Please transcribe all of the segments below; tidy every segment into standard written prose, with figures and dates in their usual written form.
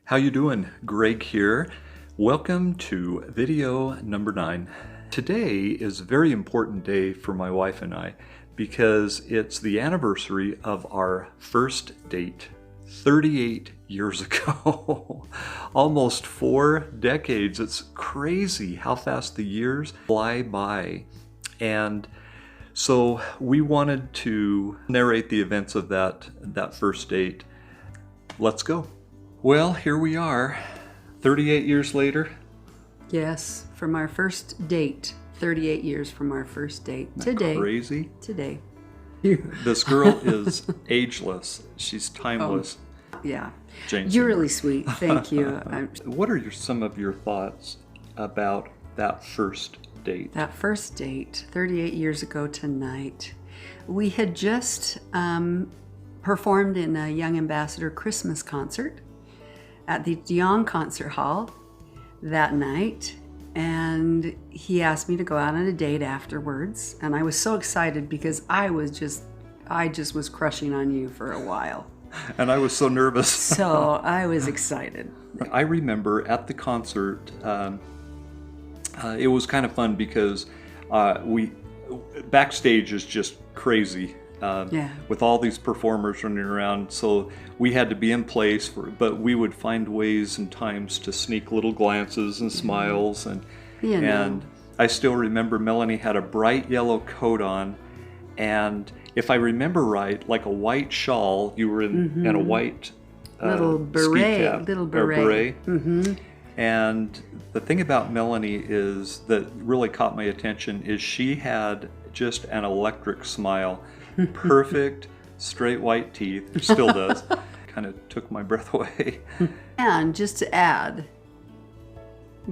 How you doing? Greg here. Welcome to video number 9. Today is a very important day for my wife and I because it's the anniversary of our first date 38 years ago. Almost 4 decades. It's crazy how fast the years fly by. And so we wanted to narrate the events of that first date. Let's go. Well, here we are, 38 years later. Yes, from our first date. 38 years from our first date. Today. Crazy? Today. This girl is ageless. She's timeless. Oh, yeah. Jane You're Seymour. really sweet. Thank you. What are some of your thoughts about that first date? That first date, 38 years ago tonight, we had just performed in a Young Ambassador Christmas concert at the Dion Concert Hall that night, and he asked me to go out on a date afterwards, and I was so excited because I just was crushing on you for a while. And I was so nervous. So I was excited. I remember at the concert, it was kind of fun because backstage is just crazy. With all these performers running around, so we had to be in place but we would find ways and times to sneak little glances and smiles, and I still remember Melanie had a bright yellow coat on, and if I remember right, like a white shawl. You were in a white little beret, beret. And the thing about Melanie is that really caught my attention is she had just an electric smile. Perfect, straight white teeth, still does. Kind of took my breath away. And just to add,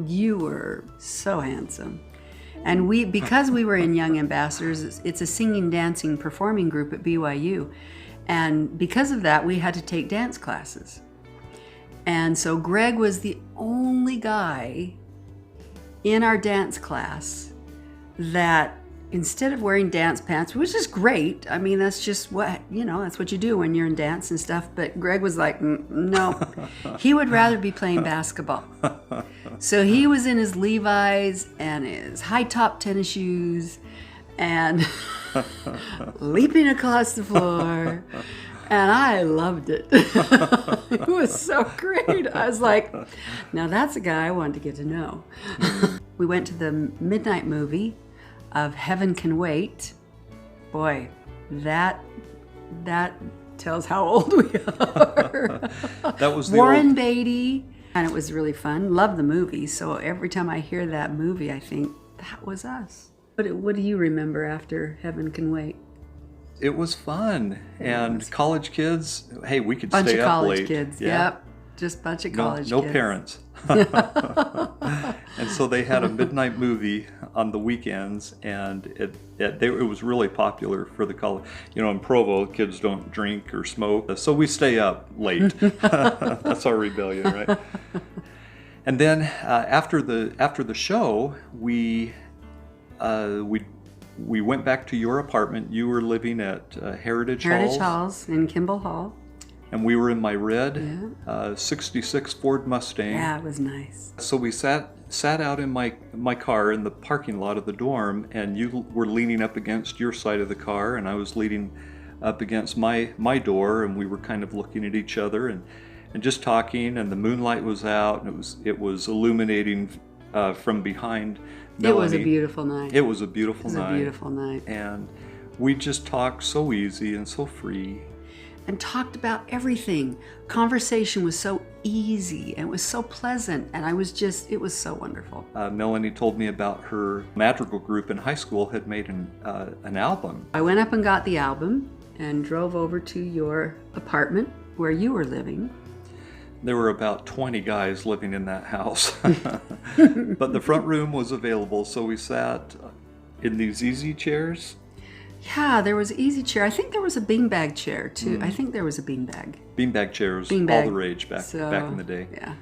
you were so handsome. And because we were in Young Ambassadors, it's a singing, dancing, performing group at BYU. And because of that, we had to take dance classes. And so Greg was the only guy in our dance class that, instead of wearing dance pants, which is great, I mean, that's just that's what you do when you're in dance and stuff, but Greg was like, no, he would rather be playing basketball. So he was in his Levi's and his high top tennis shoes and leaping across the floor, and I loved it. It was so great. I was like, now that's a guy I wanted to get to know. We went to the midnight movie of Heaven Can Wait. Boy, that tells how old we are. That was the Warren Beatty, and it was really fun. Love the movie, so every time I hear that movie, I think that was us. What do you remember after Heaven Can Wait? It was fun, and college kids. Hey, we could Bunch stay of up college late. kids. Yeah. Yep, just bunch of college kids. No parents. And so they had a midnight movie on the weekends, and it was really popular for the college. In Provo, kids don't drink or smoke, so we stay up late. That's our rebellion, right? And then after the show, we went back to your apartment. You were living at Heritage Halls in Kimball Hall. And we were in my red 66 Ford Mustang. Yeah, it was nice. So we sat out in my car in the parking lot of the dorm, and you were leaning up against your side of the car, and I was leaning up against my door, and we were kind of looking at each other and just talking, and the moonlight was out, and it was illuminating from behind Melanie. It was a beautiful night. It was a beautiful night. It was a beautiful night. And we just talked so easy and so free. And talked about everything. Conversation was so easy and it was so pleasant, and it was so wonderful. Melanie told me about her madrigal group in high school had made an album. I went up and got the album and drove over to your apartment where you were living. There were about 20 guys living in that house. But the front room was available, so we sat in these easy chairs. Yeah, there was an easy chair. I think there was a beanbag chair too. I think there was a beanbag. Beanbag chairs, all the rage back in the day. Yeah.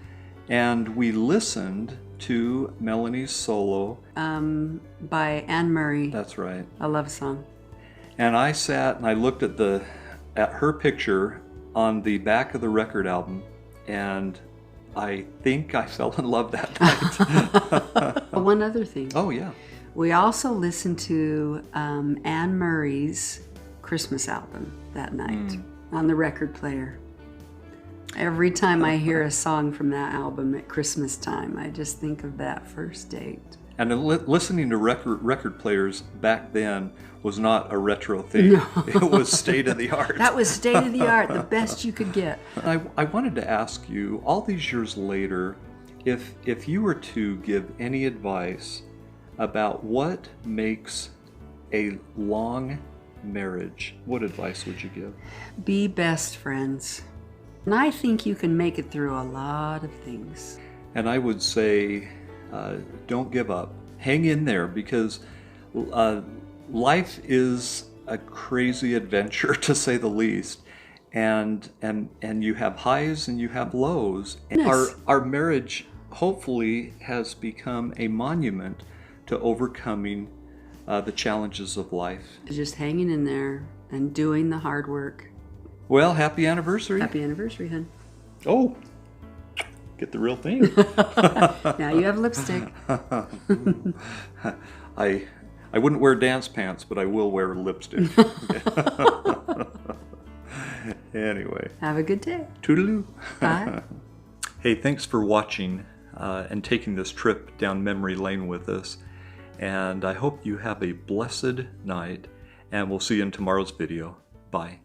And we listened to Melanie's solo. By Anne Murray. That's right. A love song. And I sat and I looked at her picture on the back of the record album, and I think I fell in love that night. One other thing. Oh, yeah. We also listened to Anne Murray's Christmas album that night on the record player. Every time I hear a song from that album at Christmas time, I just think of that first date. And listening to record players back then was not a retro thing. No. It was state of the art. That was state of the art, the best you could get. I wanted to ask you, all these years later, if you were to give any advice about what makes a long marriage, what advice would you give? Be best friends. And I think you can make it through a lot of things. And I would say, don't give up. Hang in there, because life is a crazy adventure, to say the least. And you have highs and you have lows. Yes. Our marriage hopefully has become a monument to overcoming the challenges of life. Just hanging in there and doing the hard work. Well, happy anniversary. Happy anniversary, hon. Oh, get the real thing. Now you have lipstick. I wouldn't wear dance pants, but I will wear lipstick. Anyway. Have a good day. Toodaloo. Bye. Hey, thanks for watching and taking this trip down memory lane with us. And I hope you have a blessed night, and we'll see you in tomorrow's video. Bye.